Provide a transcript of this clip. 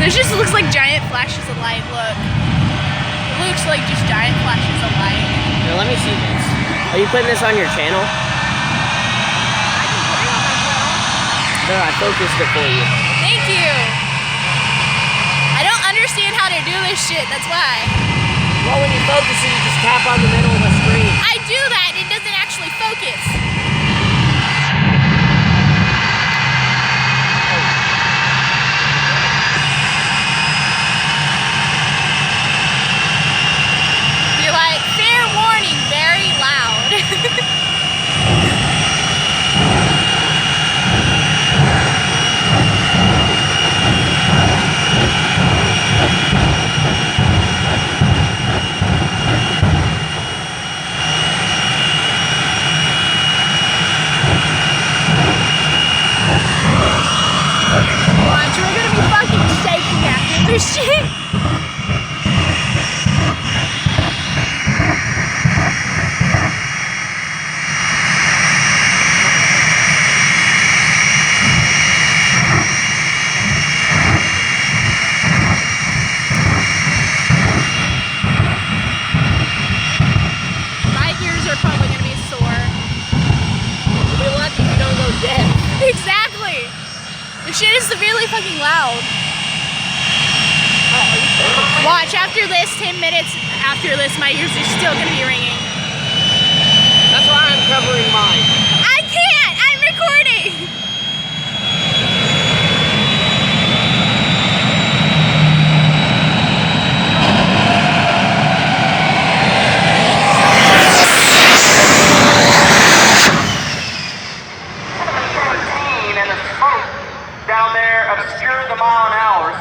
This just looks like giant flashes of light, look. It looks like just giant flashes of light. Here, let me see this. Are you putting this on your channel? I can put it on my channel. There, I focused it for you. Thank you. I don't understand how to do this shit, that's why. Well, when you focus it, you just tap on the middle of the screen. I do that, it doesn't actually focus. You're like, fair warning, very loud. Watch, we're gonna be fucking shaking after this shit. My ears are probably gonna be sore. You'll be lucky if you don't go deaf. Exactly. The shit is severely fucking loud. Watch, after this, 10 minutes after this, my ears are still gonna be ringing. That's why I'm covering mine. I can't! I'm recording! And the smoke down there obscured the mile an hour.